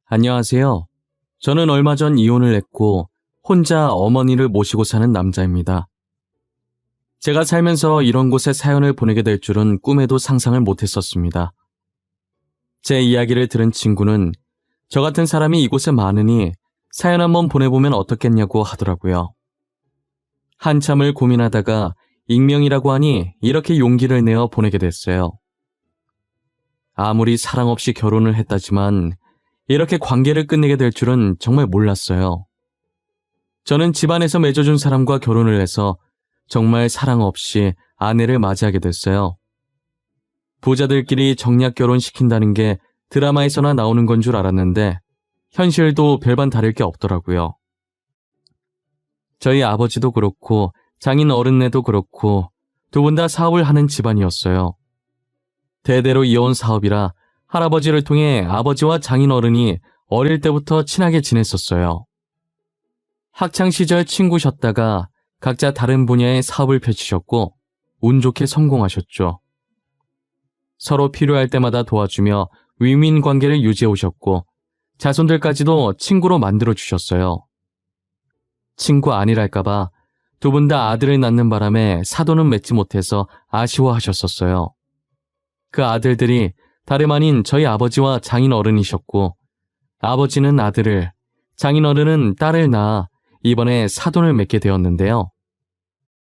안녕하세요. 저는 얼마 전 이혼을 했고 혼자 어머니를 모시고 사는 남자입니다. 제가 살면서 이런 곳에 사연을 보내게 될 줄은 꿈에도 상상을 못했었습니다. 제 이야기를 들은 친구는 저 같은 사람이 이곳에 많으니 사연 한번 보내보면 어떻겠냐고 하더라고요. 한참을 고민하다가 익명이라고 하니 이렇게 용기를 내어 보내게 됐어요. 아무리 사랑 없이 결혼을 했다지만 이렇게 관계를 끝내게 될 줄은 정말 몰랐어요. 저는 집안에서 맺어준 사람과 결혼을 해서 정말 사랑 없이 아내를 맞이하게 됐어요. 부자들끼리 정략 결혼시킨다는 게 드라마에서나 나오는 건 줄 알았는데 현실도 별반 다를 게 없더라고요. 저희 아버지도 그렇고 장인 어른네도 그렇고 두 분 다 사업을 하는 집안이었어요. 대대로 이어온 사업이라 할아버지를 통해 아버지와 장인어른이 어릴 때부터 친하게 지냈었어요. 학창시절 친구셨다가 각자 다른 분야의 사업을 펼치셨고 운 좋게 성공하셨죠. 서로 필요할 때마다 도와주며 윈윈 관계를 유지해 오셨고 자손들까지도 친구로 만들어주셨어요. 친구 아니랄까봐 두 분 다 아들을 낳는 바람에 사돈은 맺지 못해서 아쉬워하셨었어요. 그 아들들이 다름 아닌 저희 아버지와 장인어른이셨고 아버지는 아들을, 장인어른은 딸을 낳아 이번에 사돈을 맺게 되었는데요.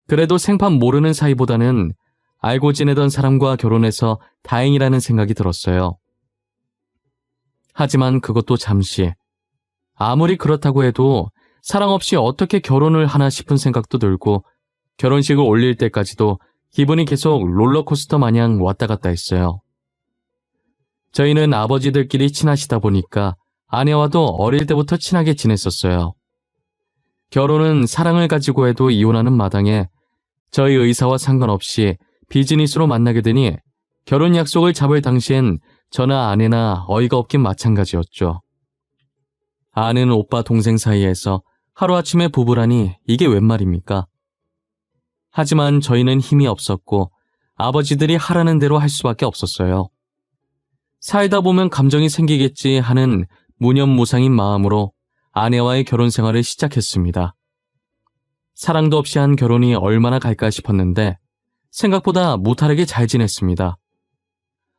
그래도 생판 모르는 사이보다는 알고 지내던 사람과 결혼해서 다행이라는 생각이 들었어요. 하지만 그것도 잠시. 아무리 그렇다고 해도 사랑 없이 어떻게 결혼을 하나 싶은 생각도 들고 결혼식을 올릴 때까지도 기분이 계속 롤러코스터 마냥 왔다 갔다 했어요. 저희는 아버지들끼리 친하시다 보니까 아내와도 어릴 때부터 친하게 지냈었어요. 결혼은 사랑을 가지고 해도 이혼하는 마당에 저희 의사와 상관없이 비즈니스로 만나게 되니 결혼 약속을 잡을 당시엔 저나 아내나 어이가 없긴 마찬가지였죠. 아는 오빠 동생 사이에서 하루아침에 부부라니 이게 웬 말입니까? 하지만 저희는 힘이 없었고 아버지들이 하라는 대로 할 수밖에 없었어요. 살다 보면 감정이 생기겠지 하는 무념무상인 마음으로 아내와의 결혼 생활을 시작했습니다. 사랑도 없이 한 결혼이 얼마나 갈까 싶었는데 생각보다 무탈하게 잘 지냈습니다.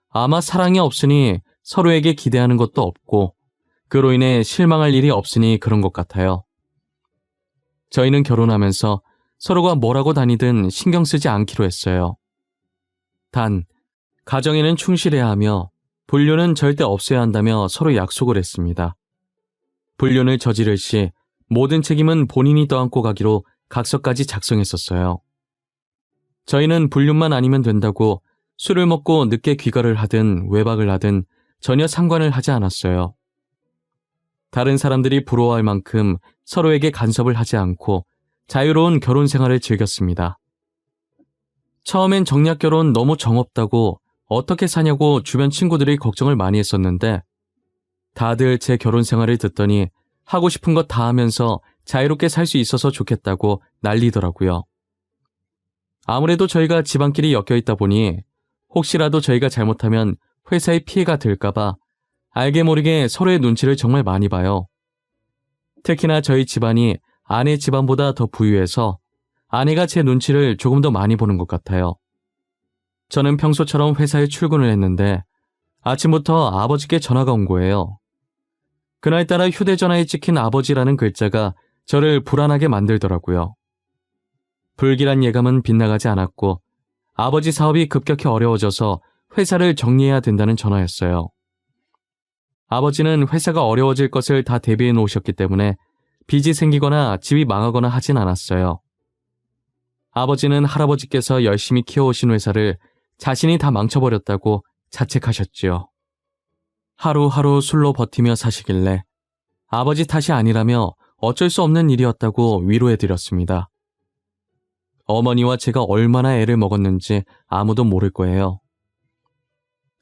아마 사랑이 없으니 서로에게 기대하는 것도 없고 그로 인해 실망할 일이 없으니 그런 것 같아요. 저희는 결혼하면서 서로가 뭐라고 다니든 신경 쓰지 않기로 했어요. 단, 가정에는 충실해야 하며 불륜은 절대 없어야 한다며 서로 약속을 했습니다. 불륜을 저지를 시 모든 책임은 본인이 떠안고 가기로 각서까지 작성했었어요. 저희는 불륜만 아니면 된다고 술을 먹고 늦게 귀가를 하든 외박을 하든 전혀 상관을 하지 않았어요. 다른 사람들이 부러워할 만큼 서로에게 간섭을 하지 않고 자유로운 결혼 생활을 즐겼습니다. 처음엔 정략 결혼 너무 정없다고 어떻게 사냐고 주변 친구들이 걱정을 많이 했었는데 다들 제 결혼 생활을 듣더니 하고 싶은 것 다 하면서 자유롭게 살 수 있어서 좋겠다고 난리더라고요. 아무래도 저희가 집안끼리 엮여 있다 보니 혹시라도 저희가 잘못하면 회사에 피해가 될까봐 알게 모르게 서로의 눈치를 정말 많이 봐요. 특히나 저희 집안이 아내 집안보다 더 부유해서 아내가 제 눈치를 조금 더 많이 보는 것 같아요. 저는 평소처럼 회사에 출근을 했는데 아침부터 아버지께 전화가 온 거예요. 그날따라 휴대전화에 찍힌 아버지라는 글자가 저를 불안하게 만들더라고요. 불길한 예감은 빗나가지 않았고 아버지 사업이 급격히 어려워져서 회사를 정리해야 된다는 전화였어요. 아버지는 회사가 어려워질 것을 다 대비해 놓으셨기 때문에 빚이 생기거나 집이 망하거나 하진 않았어요. 아버지는 할아버지께서 열심히 키워오신 회사를 자신이 다 망쳐버렸다고 자책하셨지요. 하루하루 술로 버티며 사시길래 아버지 탓이 아니라며 어쩔 수 없는 일이었다고 위로해드렸습니다. 어머니와 제가 얼마나 애를 먹었는지 아무도 모를 거예요.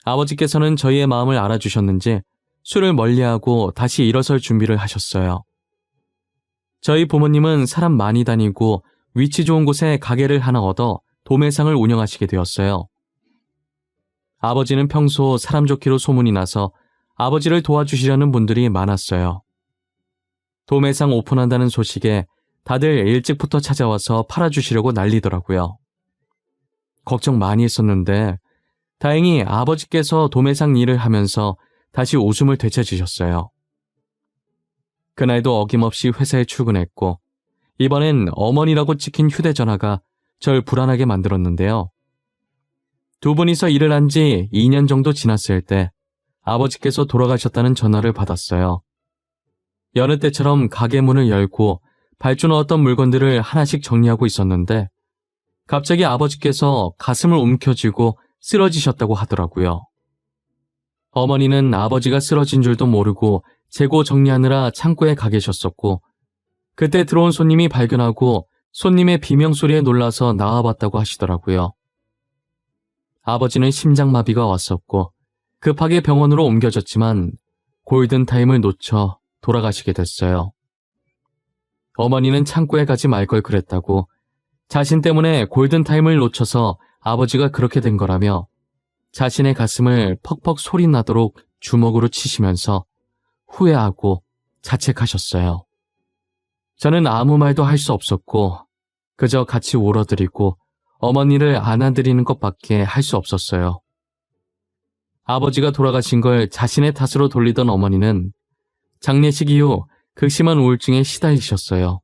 아버지께서는 저희의 마음을 알아주셨는지 술을 멀리하고 다시 일어설 준비를 하셨어요. 저희 부모님은 사람 많이 다니고 위치 좋은 곳에 가게를 하나 얻어 도매상을 운영하시게 되었어요. 아버지는 평소 사람 좋기로 소문이 나서 아버지를 도와주시려는 분들이 많았어요. 도매상 오픈한다는 소식에 다들 일찍부터 찾아와서 팔아주시려고 난리더라고요. 걱정 많이 했었는데 다행히 아버지께서 도매상 일을 하면서 다시 웃음을 되찾으셨어요. 그날도 어김없이 회사에 출근했고 이번엔 어머니라고 찍힌 휴대전화가 절 불안하게 만들었는데요. 두 분이서 일을 한 지 2년 정도 지났을 때 아버지께서 돌아가셨다는 전화를 받았어요. 여느 때처럼 가게 문을 열고 발주 넣었던 물건들을 하나씩 정리하고 있었는데 갑자기 아버지께서 가슴을 움켜쥐고 쓰러지셨다고 하더라고요. 어머니는 아버지가 쓰러진 줄도 모르고 재고 정리하느라 창고에 가 계셨었고 그때 들어온 손님이 발견하고 손님의 비명소리에 놀라서 나와봤다고 하시더라고요. 아버지는 심장마비가 왔었고 급하게 병원으로 옮겨졌지만 골든타임을 놓쳐 돌아가시게 됐어요. 어머니는 창고에 가지 말 걸 그랬다고 자신 때문에 골든타임을 놓쳐서 아버지가 그렇게 된 거라며 자신의 가슴을 퍽퍽 소리 나도록 주먹으로 치시면서 후회하고 자책하셨어요. 저는 아무 말도 할 수 없었고 그저 같이 울어드리고 어머니를 안아드리는 것밖에 할 수 없었어요. 아버지가 돌아가신 걸 자신의 탓으로 돌리던 어머니는 장례식 이후 극심한 우울증에 시달리셨어요.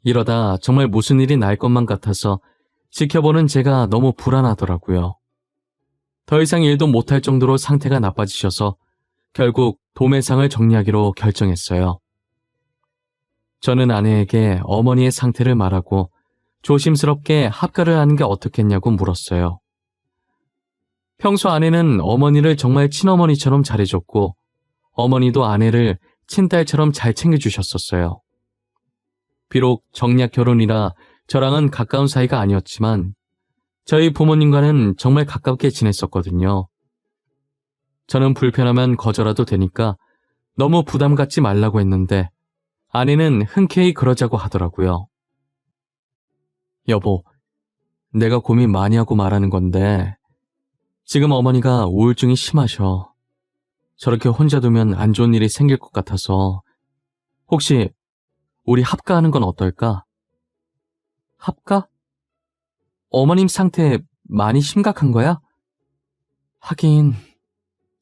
이러다 정말 무슨 일이 날 것만 같아서 지켜보는 제가 너무 불안하더라고요. 더 이상 일도 못할 정도로 상태가 나빠지셔서 결국 도매상을 정리하기로 결정했어요. 저는 아내에게 어머니의 상태를 말하고 조심스럽게 합가를 하는 게 어떻겠냐고 물었어요. 평소 아내는 어머니를 정말 친어머니처럼 잘해줬고 어머니도 아내를 친딸처럼 잘 챙겨주셨었어요. 비록 정략 결혼이라 저랑은 가까운 사이가 아니었지만 저희 부모님과는 정말 가깝게 지냈었거든요. 저는 불편하면 거절해도 되니까 너무 부담 갖지 말라고 했는데 아내는 흔쾌히 그러자고 하더라고요. 여보, 내가 고민 많이 하고 말하는 건데 지금 어머니가 우울증이 심하셔. 저렇게 혼자 두면 안 좋은 일이 생길 것 같아서 혹시 우리 합가하는 건 어떨까? 합가? 어머님 상태 많이 심각한 거야? 하긴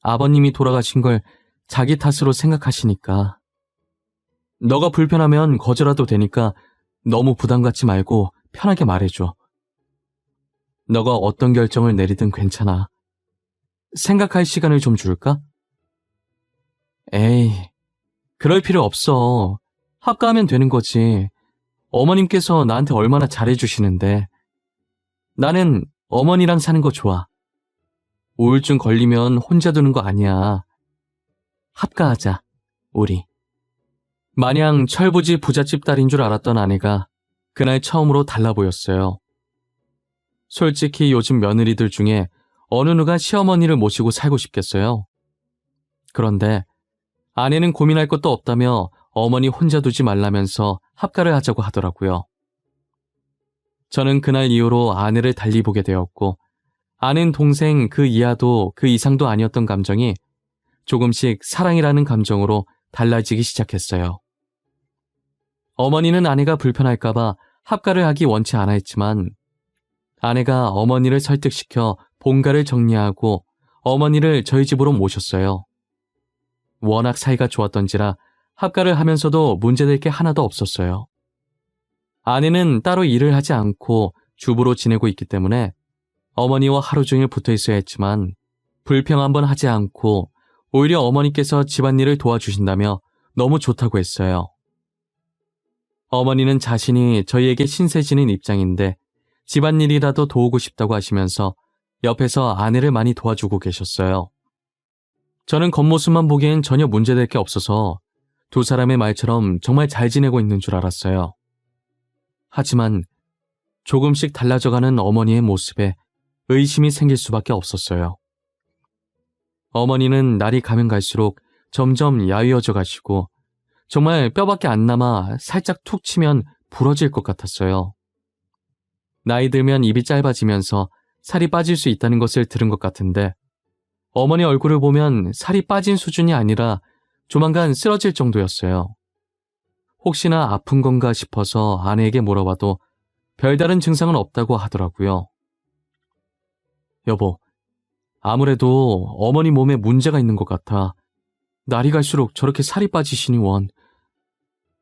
아버님이 돌아가신 걸 자기 탓으로 생각하시니까. 너가 불편하면 거절해도 되니까 너무 부담 갖지 말고 편하게 말해줘. 너가 어떤 결정을 내리든 괜찮아. 생각할 시간을 좀 줄까? 에이, 그럴 필요 없어. 합가하면 되는 거지. 어머님께서 나한테 얼마나 잘해주시는데. 나는 어머니랑 사는 거 좋아. 우울증 걸리면 혼자 두는 거 아니야. 합가하자, 우리. 마냥 철부지 부잣집 딸인 줄 알았던 아내가 그날 처음으로 달라 보였어요. 솔직히 요즘 며느리들 중에 어느 누가 시어머니를 모시고 살고 싶겠어요? 그런데 아내는 고민할 것도 없다며 어머니 혼자 두지 말라면서 합가를 하자고 하더라고요. 저는 그날 이후로 아내를 달리 보게 되었고 아는 동생 그 이하도 그 이상도 아니었던 감정이 조금씩 사랑이라는 감정으로 달라지기 시작했어요. 어머니는 아내가 불편할까봐 합가를 하기 원치 않아 했지만 아내가 어머니를 설득시켜 본가를 정리하고 어머니를 저희 집으로 모셨어요. 워낙 사이가 좋았던지라 합가를 하면서도 문제될 게 하나도 없었어요. 아내는 따로 일을 하지 않고 주부로 지내고 있기 때문에 어머니와 하루 종일 붙어 있어야 했지만 불평 한번 하지 않고 오히려 어머니께서 집안일을 도와주신다며 너무 좋다고 했어요. 어머니는 자신이 저희에게 신세 지는 입장인데 집안일이라도 도우고 싶다고 하시면서 옆에서 아내를 많이 도와주고 계셨어요. 저는 겉모습만 보기엔 전혀 문제될 게 없어서 두 사람의 말처럼 정말 잘 지내고 있는 줄 알았어요. 하지만 조금씩 달라져가는 어머니의 모습에 의심이 생길 수밖에 없었어요. 어머니는 날이 가면 갈수록 점점 야위어져 가시고 정말 뼈밖에 안 남아 살짝 툭 치면 부러질 것 같았어요. 나이 들면 입이 짧아지면서 살이 빠질 수 있다는 것을 들은 것 같은데 어머니 얼굴을 보면 살이 빠진 수준이 아니라 조만간 쓰러질 정도였어요. 혹시나 아픈 건가 싶어서 아내에게 물어봐도 별다른 증상은 없다고 하더라고요. 여보, 아무래도 어머니 몸에 문제가 있는 것 같아. 날이 갈수록 저렇게 살이 빠지시니 원.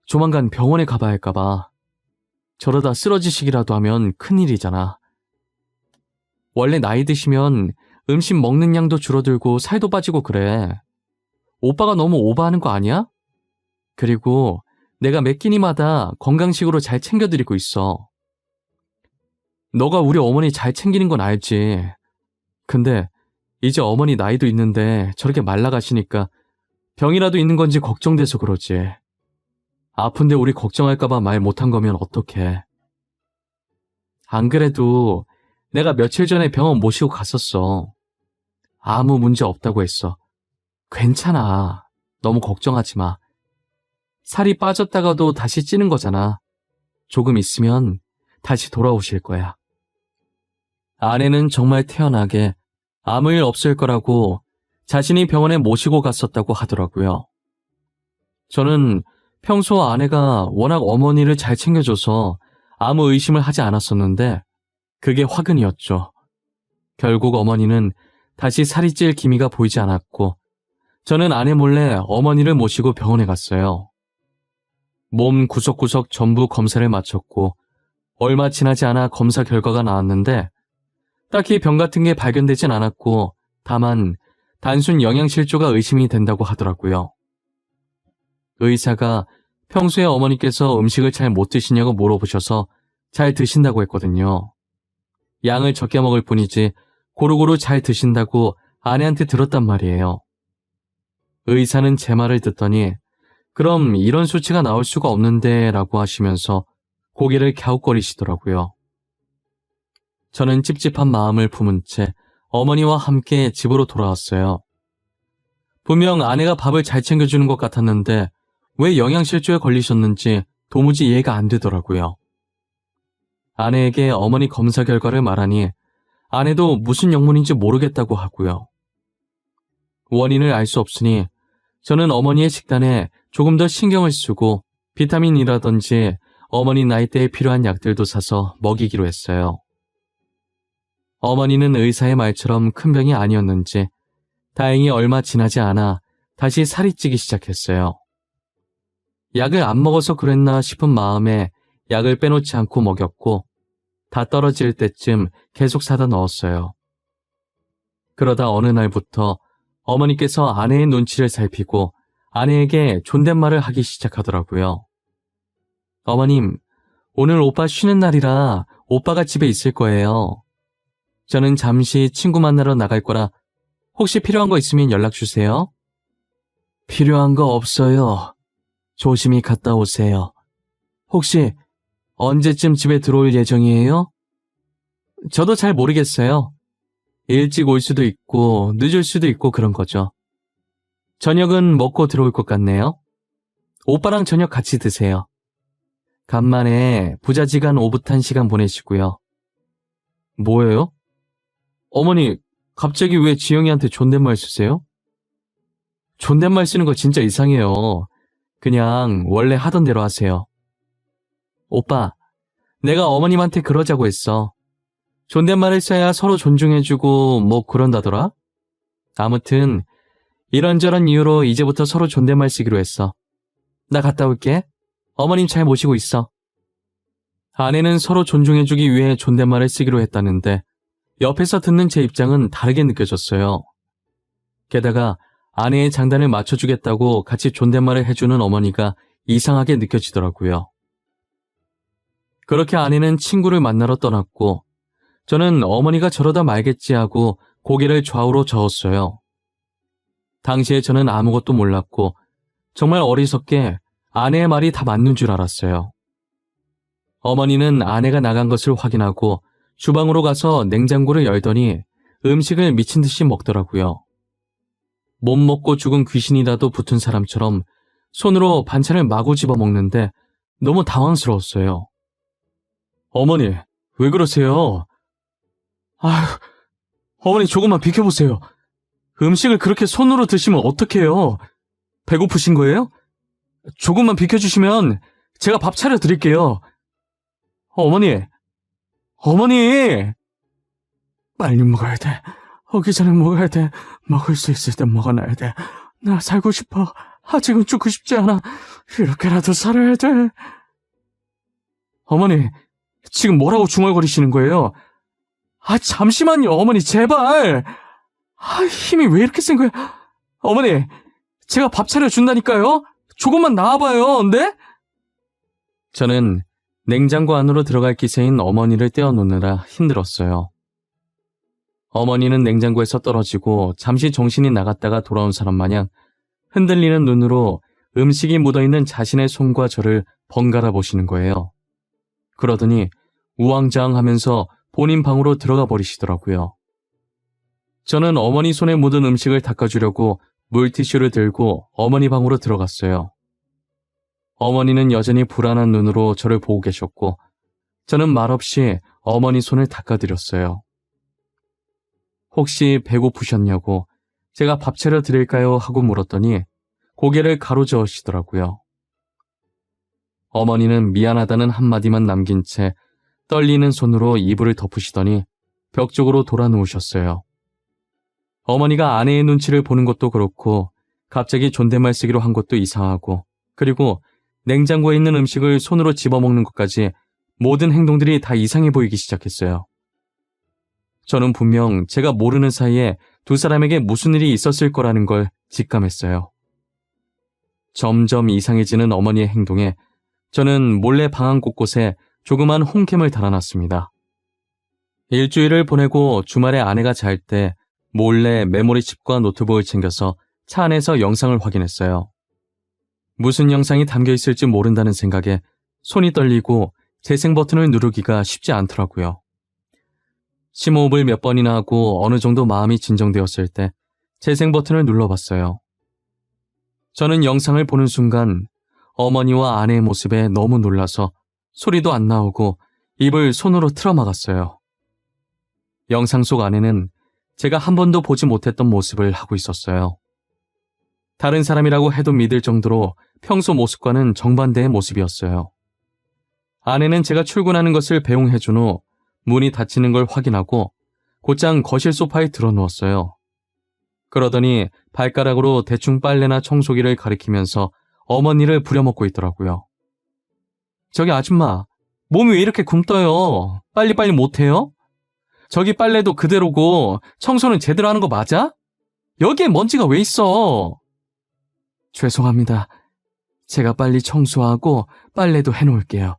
조만간 병원에 가봐야 할까봐. 저러다 쓰러지시기라도 하면 큰일이잖아. 원래 나이 드시면 음식 먹는 양도 줄어들고 살도 빠지고 그래. 오빠가 너무 오버하는 거 아니야? 그리고 내가 매 끼니마다 건강식으로 잘 챙겨드리고 있어. 너가 우리 어머니 잘 챙기는 건 알지. 근데 이제 어머니 나이도 있는데 저렇게 말라가시니까 병이라도 있는 건지 걱정돼서 그러지. 아픈데 우리 걱정할까봐 말 못한 거면 어떡해. 안 그래도 내가 며칠 전에 병원 모시고 갔었어. 아무 문제 없다고 했어. 괜찮아. 너무 걱정하지 마. 살이 빠졌다가도 다시 찌는 거잖아. 조금 있으면 다시 돌아오실 거야. 아내는 정말 태연하게 아무 일 없을 거라고 자신이 병원에 모시고 갔었다고 하더라고요. 저는 평소 아내가 워낙 어머니를 잘 챙겨줘서 아무 의심을 하지 않았었는데 그게 화근이었죠. 결국 어머니는 다시 살이 찔 기미가 보이지 않았고 저는 아내 몰래 어머니를 모시고 병원에 갔어요. 몸 구석구석 전부 검사를 마쳤고 얼마 지나지 않아 검사 결과가 나왔는데 딱히 병 같은 게 발견되진 않았고 다만 단순 영양실조가 의심이 된다고 하더라고요. 의사가 평소에 어머니께서 음식을 잘 못 드시냐고 물어보셔서 잘 드신다고 했거든요. 양을 적게 먹을 뿐이지 고루고루 잘 드신다고 아내한테 들었단 말이에요. 의사는 제 말을 듣더니 그럼 이런 수치가 나올 수가 없는데 라고 하시면서 고개를 갸웃거리시더라고요. 저는 찝찝한 마음을 품은 채 어머니와 함께 집으로 돌아왔어요. 분명 아내가 밥을 잘 챙겨주는 것 같았는데 왜 영양실조에 걸리셨는지 도무지 이해가 안 되더라고요. 아내에게 어머니 검사 결과를 말하니 아내도 무슨 영문인지 모르겠다고 하고요. 원인을 알 수 없으니 저는 어머니의 식단에 조금 더 신경을 쓰고 비타민이라든지 어머니 나이대에 필요한 약들도 사서 먹이기로 했어요. 어머니는 의사의 말처럼 큰 병이 아니었는지 다행히 얼마 지나지 않아 다시 살이 찌기 시작했어요. 약을 안 먹어서 그랬나 싶은 마음에 약을 빼놓지 않고 먹였고 다 떨어질 때쯤 계속 사다 넣었어요. 그러다 어느 날부터 어머니께서 아내의 눈치를 살피고 아내에게 존댓말을 하기 시작하더라고요. 어머님, 오늘 오빠 쉬는 날이라 오빠가 집에 있을 거예요. 저는 잠시 친구 만나러 나갈 거라 혹시 필요한 거 있으면 연락 주세요. 필요한 거 없어요. 조심히 갔다 오세요. 혹시 언제쯤 집에 들어올 예정이에요? 저도 잘 모르겠어요. 일찍 올 수도 있고 늦을 수도 있고 그런 거죠. 저녁은 먹고 들어올 것 같네요. 오빠랑 저녁 같이 드세요. 간만에 부자지간 오붓한 시간 보내시고요. 뭐예요? 어머니, 갑자기 왜 지영이한테 존댓말 쓰세요? 존댓말 쓰는 거 진짜 이상해요. 그냥 원래 하던 대로 하세요. 오빠, 내가 어머님한테 그러자고 했어. 존댓말을 써야 서로 존중해주고 뭐 그런다더라? 아무튼 이런저런 이유로 이제부터 서로 존댓말 쓰기로 했어. 나 갔다 올게. 어머님 잘 모시고 있어. 아내는 서로 존중해주기 위해 존댓말을 쓰기로 했다는데 옆에서 듣는 제 입장은 다르게 느껴졌어요. 게다가 아내의 장단을 맞춰주겠다고 같이 존댓말을 해주는 어머니가 이상하게 느껴지더라고요. 그렇게 아내는 친구를 만나러 떠났고 저는 어머니가 저러다 말겠지 하고 고개를 좌우로 저었어요. 당시에 저는 아무것도 몰랐고 정말 어리석게 아내의 말이 다 맞는 줄 알았어요. 어머니는 아내가 나간 것을 확인하고 주방으로 가서 냉장고를 열더니 음식을 미친 듯이 먹더라고요. 못 먹고 죽은 귀신이라도 붙은 사람처럼 손으로 반찬을 마구 집어먹는데 너무 당황스러웠어요. 어머니, 왜 그러세요? 아휴, 어머니 조금만 비켜보세요. 음식을 그렇게 손으로 드시면 어떡해요? 배고프신 거예요? 조금만 비켜주시면 제가 밥 차려 드릴게요. 어머니! 어머니! 빨리 먹어야 돼. 오기 전에 먹어야 돼. 먹을 수 있을 때 먹어놔야 돼. 나 살고 싶어. 아직은 죽고 싶지 않아. 이렇게라도 살아야 돼. 어머니, 지금 뭐라고 중얼거리시는 거예요? 잠시만요, 어머니, 제발. 힘이 왜 이렇게 센 거야? 어머니, 제가 밥 차려준다니까요? 조금만 나와봐요, 네? 저는 냉장고 안으로 들어갈 기세인 어머니를 떼어놓느라 힘들었어요. 어머니는 냉장고에서 떨어지고 잠시 정신이 나갔다가 돌아온 사람 마냥 흔들리는 눈으로 음식이 묻어있는 자신의 손과 저를 번갈아 보시는 거예요. 그러더니 우왕좌왕하면서 본인 방으로 들어가 버리시더라고요. 저는 어머니 손에 묻은 음식을 닦아주려고 물티슈를 들고 어머니 방으로 들어갔어요. 어머니는 여전히 불안한 눈으로 저를 보고 계셨고 저는 말없이 어머니 손을 닦아드렸어요. 혹시 배고프셨냐고 제가 밥 차려 드릴까요? 하고 물었더니 고개를 가로저으시더라고요. 어머니는 미안하다는 한마디만 남긴 채 떨리는 손으로 이불을 덮으시더니 벽 쪽으로 돌아 누우셨어요. 어머니가 아내의 눈치를 보는 것도 그렇고 갑자기 존댓말 쓰기로 한 것도 이상하고 그리고 냉장고에 있는 음식을 손으로 집어먹는 것까지 모든 행동들이 다 이상해 보이기 시작했어요. 저는 분명 제가 모르는 사이에 두 사람에게 무슨 일이 있었을 거라는 걸 직감했어요. 점점 이상해지는 어머니의 행동에 저는 몰래 방 안 곳곳에 조그만 홈캠을 달아놨습니다. 일주일을 보내고 주말에 아내가 잘 때 몰래 메모리칩과 노트북을 챙겨서 차 안에서 영상을 확인했어요. 무슨 영상이 담겨 있을지 모른다는 생각에 손이 떨리고 재생 버튼을 누르기가 쉽지 않더라고요. 심호흡을 몇 번이나 하고 어느 정도 마음이 진정되었을 때 재생 버튼을 눌러봤어요. 저는 영상을 보는 순간 어머니와 아내의 모습에 너무 놀라서 소리도 안 나오고 입을 손으로 틀어막았어요. 영상 속 아내는 제가 한 번도 보지 못했던 모습을 하고 있었어요. 다른 사람이라고 해도 믿을 정도로 평소 모습과는 정반대의 모습이었어요. 아내는 제가 출근하는 것을 배웅해준 후 문이 닫히는 걸 확인하고 곧장 거실 소파에 들어누웠어요. 그러더니 발가락으로 대충 빨래나 청소기를 가리키면서 어머니를 부려먹고 있더라고요. 저기 아줌마, 몸이 왜 이렇게 굼떠요? 빨리빨리 못해요? 저기 빨래도 그대로고 청소는 제대로 하는 거 맞아? 여기에 먼지가 왜 있어? 죄송합니다. 제가 빨리 청소하고 빨래도 해놓을게요.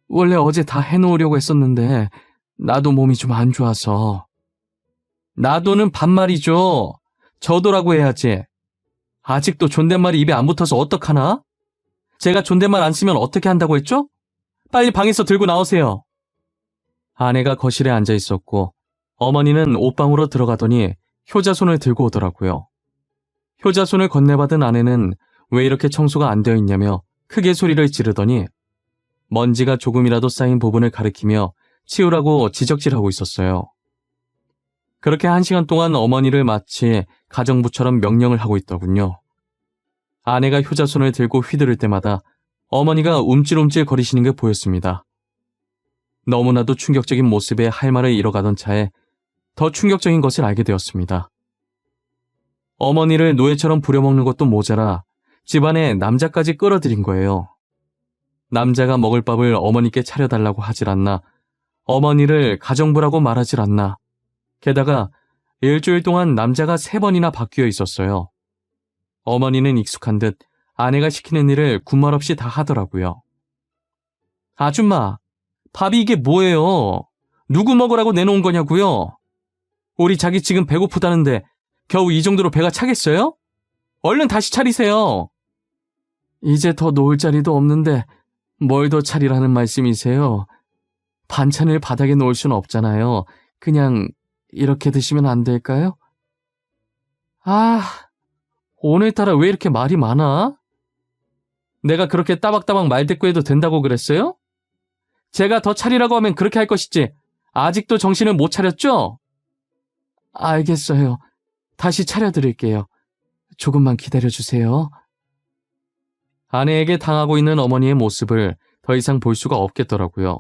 원래 어제 다 해놓으려고 했었는데 나도 몸이 좀 안 좋아서. 나도는 반말이죠. 저도라고 해야지. 아직도 존댓말이 입에 안 붙어서 어떡하나? 제가 존댓말 안 쓰면 어떻게 한다고 했죠? 빨리 방에서 들고 나오세요. 아내가 거실에 앉아 있었고 어머니는 옷방으로 들어가더니 효자손을 들고 오더라고요. 효자손을 건네받은 아내는 왜 이렇게 청소가 안 되어 있냐며 크게 소리를 지르더니 먼지가 조금이라도 쌓인 부분을 가리키며 치우라고 지적질하고 있었어요. 그렇게 1시간 동안 어머니를 마치 가정부처럼 명령을 하고 있더군요. 아내가 효자손을 들고 휘두를 때마다 어머니가 움찔움찔 거리시는 게 보였습니다. 너무나도 충격적인 모습에 할 말을 잃어가던 차에 더 충격적인 것을 알게 되었습니다. 어머니를 노예처럼 부려먹는 것도 모자라 집안에 남자까지 끌어들인 거예요. 남자가 먹을 밥을 어머니께 차려달라고 하질 않나, 어머니를 가정부라고 말하질 않나, 게다가 일주일 동안 남자가 3번이나 바뀌어 있었어요. 어머니는 익숙한 듯 아내가 시키는 일을 군말 없이 다 하더라고요. 아줌마, 밥이 이게 뭐예요? 누구 먹으라고 내놓은 거냐고요? 우리 자기 지금 배고프다는데 겨우 이 정도로 배가 차겠어요? 얼른 다시 차리세요. 이제 더 놓을 자리도 없는데 뭘 더 차리라는 말씀이세요? 반찬을 바닥에 놓을 수는 없잖아요. 그냥 이렇게 드시면 안 될까요? 오늘따라 왜 이렇게 말이 많아? 내가 그렇게 따박따박 말대꾸해도 된다고 그랬어요? 제가 더 차리라고 하면 그렇게 할 것이지 아직도 정신을 못 차렸죠? 알겠어요. 다시 차려드릴게요. 조금만 기다려주세요. 아내에게 당하고 있는 어머니의 모습을 더 이상 볼 수가 없겠더라고요.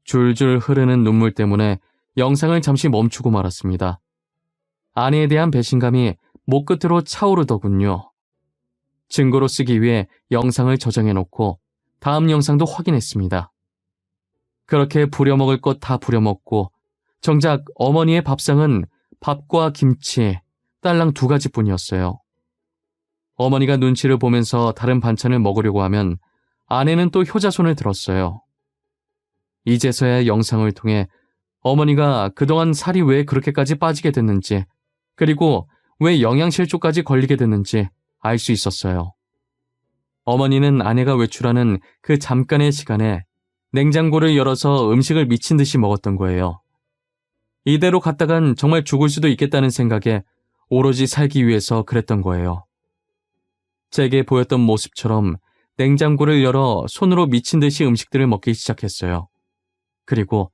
줄줄 흐르는 눈물 때문에 영상을 잠시 멈추고 말았습니다. 아내에 대한 배신감이 목 끝으로 차오르더군요. 증거로 쓰기 위해 영상을 저장해놓고 다음 영상도 확인했습니다. 그렇게 부려먹을 것 다 부려먹고 정작 어머니의 밥상은 밥과 김치, 딸랑 2가지뿐이었어요. 어머니가 눈치를 보면서 다른 반찬을 먹으려고 하면 아내는 또 효자손을 들었어요. 이제서야 영상을 통해 어머니가 그동안 살이 왜 그렇게까지 빠지게 됐는지, 그리고 왜 영양실조까지 걸리게 됐는지 알 수 있었어요. 어머니는 아내가 외출하는 그 잠깐의 시간에 냉장고를 열어서 음식을 미친 듯이 먹었던 거예요. 이대로 갔다간 정말 죽을 수도 있겠다는 생각에 오로지 살기 위해서 그랬던 거예요. 제게 보였던 모습처럼 냉장고를 열어 손으로 미친 듯이 음식들을 먹기 시작했어요. 그리고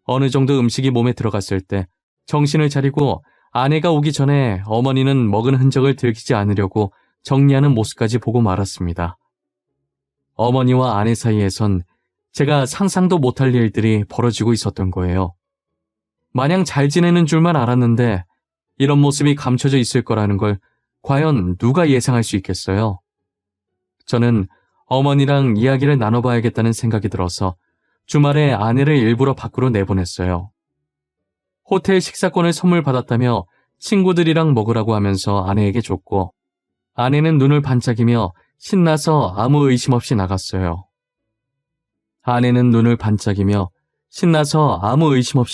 어느 정도 음식이 몸에 들어갔을 때 정신을 차리고 아내가 오기 전에 어머니는 먹은 흔적을 들키지 않으려고 정리하는 모습까지 보고 말았습니다. 어머니와 아내 사이에선 제가 상상도 못할 일들이 벌어지고 있었던 거예요. 마냥 잘 지내는 줄만 알았는데 이런 모습이 감춰져 있을 거라는 걸 과연 누가 예상할 수 있겠어요? 저는 어머니랑 이야기를 나눠봐야겠다는 생각이 들어서 주말에 아내를 일부러 밖으로 내보냈어요. 호텔 식사권을 선물 받았다며 친구들이랑 먹으라고 하면서 아내에게 줬고, 아내는 눈을 반짝이며 신나서 아무 의심 없이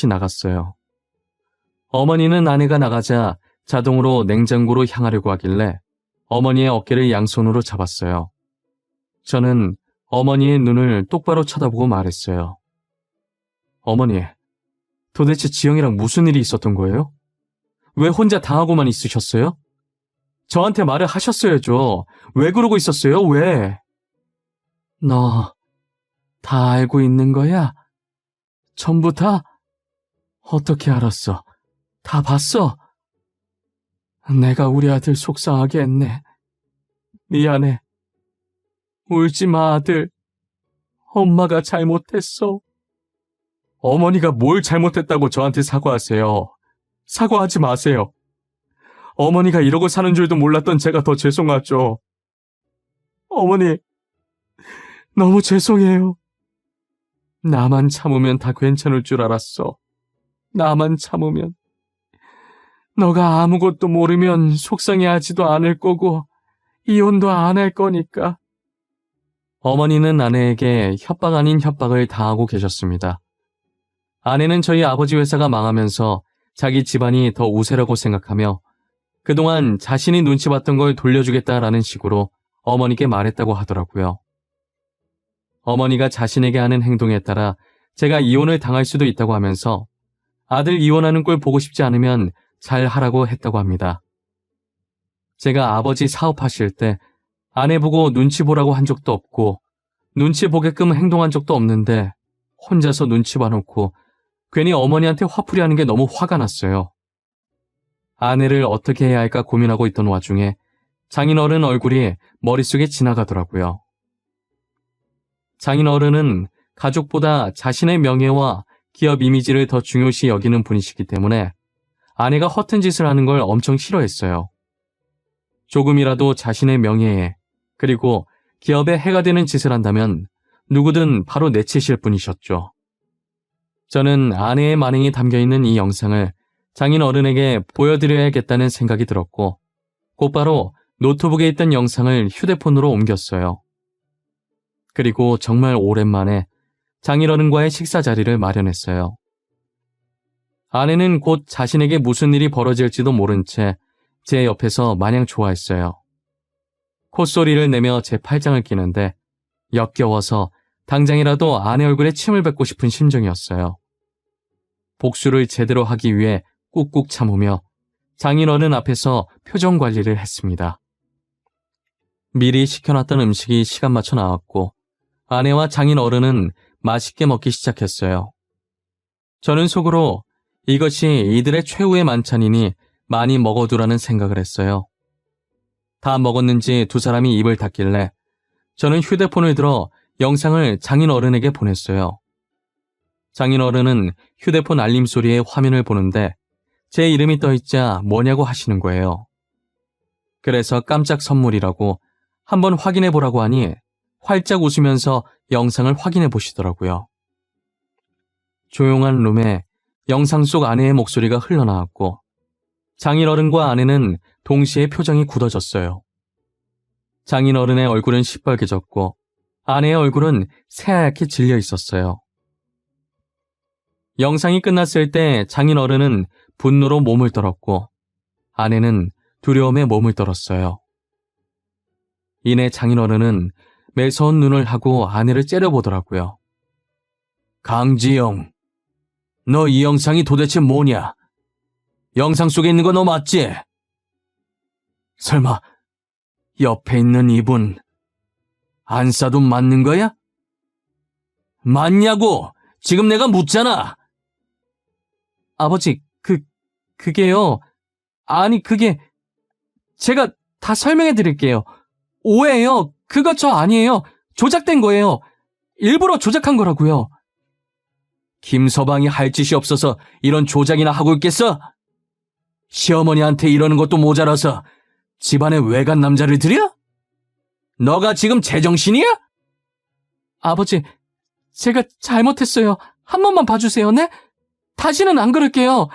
나갔어요. 어머니는 아내가 나가자 자동으로 냉장고로 향하려고 하길래 어머니의 어깨를 양손으로 잡았어요. 저는 어머니의 눈을 똑바로 쳐다보고 말했어요. 어머니, 도대체 지영이랑 무슨 일이 있었던 거예요? 왜 혼자 당하고만 있으셨어요? 저한테 말을 하셨어야죠. 왜 그러고 있었어요? 왜? 너 다 알고 있는 거야? 전부 다? 어떻게 알았어? 다 봤어? 내가 우리 아들 속상하게 했네. 미안해. 울지 마, 아들. 엄마가 잘못했어. 어머니가 뭘 잘못했다고 저한테 사과하세요. 사과하지 마세요. 어머니가 이러고 사는 줄도 몰랐던 제가 더 죄송하죠. 어머니, 너무 죄송해요. 나만 참으면 다 괜찮을 줄 알았어. 나만 참으면. 너가 아무것도 모르면 속상해하지도 않을 거고 이혼도 안 할 거니까. 어머니는 아내에게 협박 아닌 협박을 당하고 계셨습니다. 아내는 저희 아버지 회사가 망하면서 자기 집안이 더 우세라고 생각하며 그동안 자신이 눈치 봤던 걸 돌려주겠다라는 식으로 어머니께 말했다고 하더라고요. 어머니가 자신에게 하는 행동에 따라 제가 이혼을 당할 수도 있다고 하면서 아들 이혼하는 꼴 보고 싶지 않으면 잘 하라고 했다고 합니다. 제가 아버지 사업하실 때 아내 보고 눈치 보라고 한 적도 없고 눈치 보게끔 행동한 적도 없는데 혼자서 눈치 봐놓고 괜히 어머니한테 화풀이 하는 게 너무 화가 났어요. 아내를 어떻게 해야 할까 고민하고 있던 와중에 장인어른 얼굴이 머릿속에 지나가더라고요. 장인어른은 가족보다 자신의 명예와 기업 이미지를 더 중요시 여기는 분이시기 때문에 아내가 허튼 짓을 하는 걸 엄청 싫어했어요. 조금이라도 자신의 명예에 그리고 기업에 해가 되는 짓을 한다면 누구든 바로 내치실 분이셨죠. 저는 아내의 만행이 담겨있는 이 영상을 장인어른에게 보여드려야겠다는 생각이 들었고 곧바로 노트북에 있던 영상을 휴대폰으로 옮겼어요. 그리고 정말 오랜만에 장인어른과의 식사 자리를 마련했어요. 아내는 곧 자신에게 무슨 일이 벌어질지도 모른 채 제 옆에서 마냥 좋아했어요. 콧소리를 내며 제 팔짱을 끼는데 역겨워서 당장이라도 아내 얼굴에 침을 뱉고 싶은 심정이었어요. 복수를 제대로 하기 위해 꾹꾹 참으며 장인어른 앞에서 표정 관리를 했습니다. 미리 시켜놨던 음식이 시간 맞춰 나왔고 아내와 장인어른은 맛있게 먹기 시작했어요. 저는 속으로 이것이 이들의 최후의 만찬이니 많이 먹어두라는 생각을 했어요. 다 먹었는지 두 사람이 입을 닫길래 저는 휴대폰을 들어 영상을 장인어른에게 보냈어요. 장인어른은 휴대폰 알림 소리에 화면을 보는데 제 이름이 떠있자 뭐냐고 하시는 거예요. 그래서 깜짝 선물이라고 한번 확인해 보라고 하니 활짝 웃으면서 영상을 확인해 보시더라고요. 조용한 룸에 영상 속 아내의 목소리가 흘러나왔고 장인어른과 아내는 동시에 표정이 굳어졌어요. 장인어른의 얼굴은 시뻘개졌고 아내의 얼굴은 새하얗게 질려 있었어요. 영상이 끝났을 때 장인어른은 분노로 몸을 떨었고 아내는 두려움에 몸을 떨었어요. 이내 장인어른은 매서운 눈을 하고 아내를 째려보더라고요. 강지영, 너 이 영상이 도대체 뭐냐? 영상 속에 있는 거 너 맞지? 설마 옆에 있는 이분 안사돈 맞는 거야? 맞냐고! 지금 내가 묻잖아! 아버지, 그게요. 아니, 제가 다 설명해 드릴게요. 오해예요. 그거 저 아니에요. 조작된 거예요. 일부러 조작한 거라고요. 김서방이 할 짓이 없어서 이런 조작이나 하고 있겠어? 시어머니한테 이러는 것도 모자라서 집안에 외간 남자를 들여? 너가 지금 제정신이야? 아버지, 제가 잘못했어요. 한 번만 봐주세요, 네? 다시는 안 그럴게요.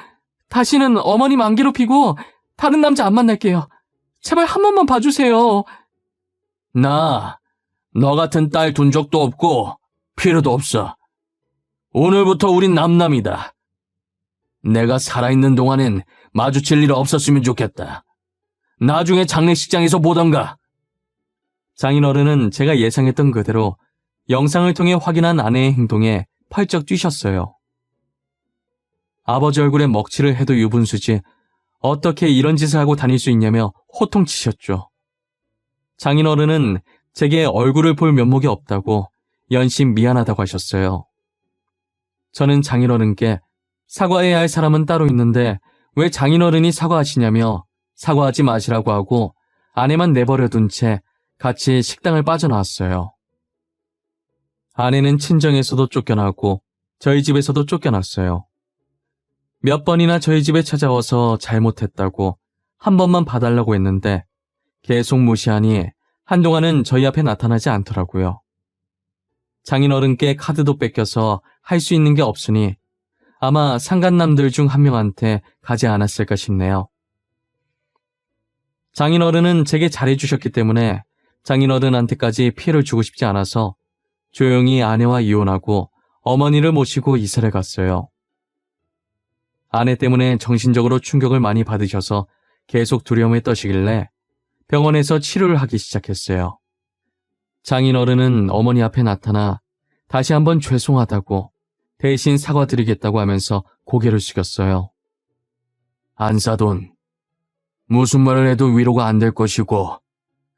다시는 어머님 안 괴롭히고 다른 남자 안 만날게요. 제발 한 번만 봐주세요. 너 같은 딸 둔 적도 없고 필요도 없어. 오늘부터 우린 남남이다. 내가 살아있는 동안엔 마주칠 일 없었으면 좋겠다. 나중에 장례식장에서 보던가. 장인어른은 제가 예상했던 그대로 영상을 통해 확인한 아내의 행동에 펄쩍 뛰셨어요. 아버지 얼굴에 먹칠을 해도 유분수지 어떻게 이런 짓을 하고 다닐 수 있냐며 호통치셨죠. 장인어른은 제게 얼굴을 볼 면목이 없다고 연신 미안하다고 하셨어요. 저는 장인어른께 사과해야 할 사람은 따로 있는데 왜 장인어른이 사과하시냐며 사과하지 마시라고 하고 아내만 내버려 둔 채 같이 식당을 빠져나왔어요. 아내는 친정에서도 쫓겨나고 저희 집에서도 쫓겨났어요. 몇 번이나 저희 집에 찾아와서 잘못했다고 한 번만 봐달라고 했는데 계속 무시하니 한동안은 저희 앞에 나타나지 않더라고요. 장인어른께 카드도 뺏겨서 할 수 있는 게 없으니 아마 상간남들 중 한 명한테 가지 않았을까 싶네요. 장인어른은 제게 잘해주셨기 때문에 장인어른한테까지 피해를 주고 싶지 않아서 조용히 아내와 이혼하고 어머니를 모시고 이사를 갔어요. 아내 때문에 정신적으로 충격을 많이 받으셔서 계속 두려움에 떠시길래 병원에서 치료를 하기 시작했어요. 장인어른은 어머니 앞에 나타나 다시 한번 죄송하다고 대신 사과드리겠다고 하면서 고개를 숙였어요. 안사돈, 무슨 말을 해도 위로가 안 될 것이고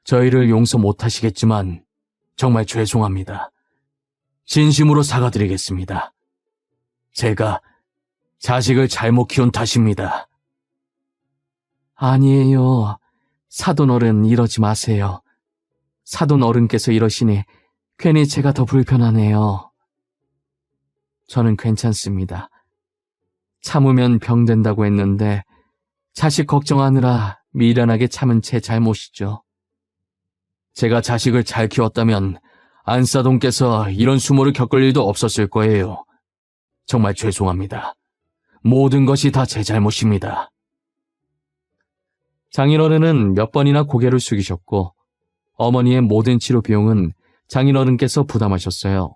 저희를 용서 못하시겠지만 정말 죄송합니다. 진심으로 사과드리겠습니다. 제가 자식을 잘못 키운 탓입니다. 아니에요. 사돈 어른 이러지 마세요. 사돈 어른께서 이러시니 괜히 제가 더 불편하네요. 저는 괜찮습니다. 참으면 병된다고 했는데 자식 걱정하느라 미련하게 참은 제 잘못이죠. 제가 자식을 잘 키웠다면 안사돈께서 이런 수모를 겪을 일도 없었을 거예요. 정말 죄송합니다. 모든 것이 다 제 잘못입니다. 장인어른은 몇 번이나 고개를 숙이셨고 어머니의 모든 치료 비용은 장인어른께서 부담하셨어요.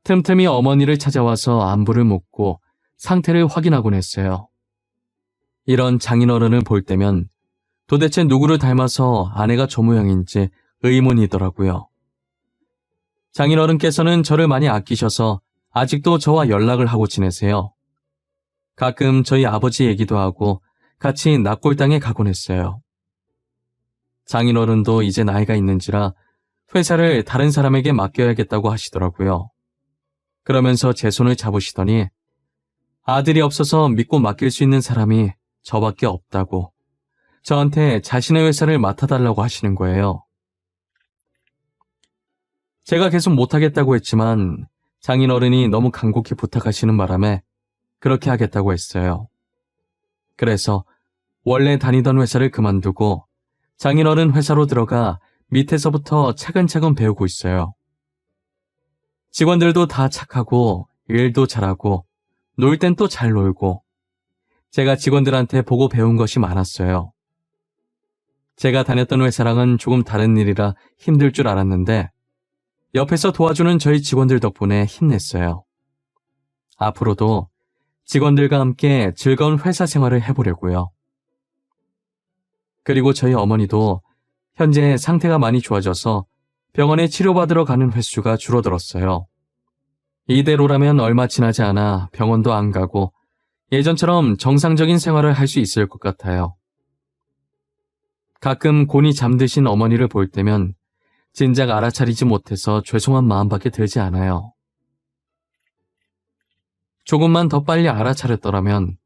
틈틈이 어머니를 찾아와서 안부를 묻고 상태를 확인하곤 했어요. 이런 장인어른을 볼 때면 도대체 누구를 닮아서 아내가 저 모양인지 의문이더라고요. 장인어른께서는 저를 많이 아끼셔서 아직도 저와 연락을 하고 지내세요. 가끔 저희 아버지 얘기도 하고 같이 납골당에 가곤 했어요. 장인어른도 이제 나이가 있는지라 회사를 다른 사람에게 맡겨야겠다고 하시더라고요. 그러면서 제 손을 잡으시더니 아들이 없어서 믿고 맡길 수 있는 사람이 저밖에 없다고 저한테 자신의 회사를 맡아달라고 하시는 거예요. 제가 계속 못하겠다고 했지만 장인어른이 너무 간곡히 부탁하시는 바람에 그렇게 하겠다고 했어요. 그래서 원래 다니던 회사를 그만두고 장인어른 회사로 들어가 밑에서부터 차근차근 배우고 있어요. 직원들도 다 착하고 일도 잘하고 놀 땐 또 잘 놀고 제가 직원들한테 보고 배운 것이 많았어요. 제가 다녔던 회사랑은 조금 다른 일이라 힘들 줄 알았는데 옆에서 도와주는 저희 직원들 덕분에 힘냈어요. 앞으로도 직원들과 함께 즐거운 회사 생활을 해보려고요. 그리고 저희 어머니도 현재 상태가 많이 좋아져서 병원에 치료받으러 가는 횟수가 줄어들었어요. 이대로라면 얼마 지나지 않아 병원도 안 가고 예전처럼 정상적인 생활을 할 수 있을 것 같아요. 가끔 곤히 잠드신 어머니를 볼 때면 진작 알아차리지 못해서 죄송한 마음밖에 들지 않아요. 조금만 더 빨리 알아차렸더라면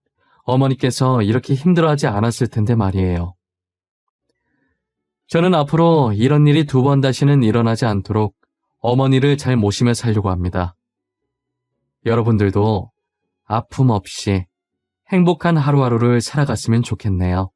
어머니께서 이렇게 힘들어하지 않았을 텐데 말이에요. 저는 앞으로 이런 일이 2번 다시는 일어나지 않도록 어머니를 잘 모시며 살려고 합니다. 여러분들도 아픔 없이 행복한 하루하루를 살아갔으면 좋겠네요.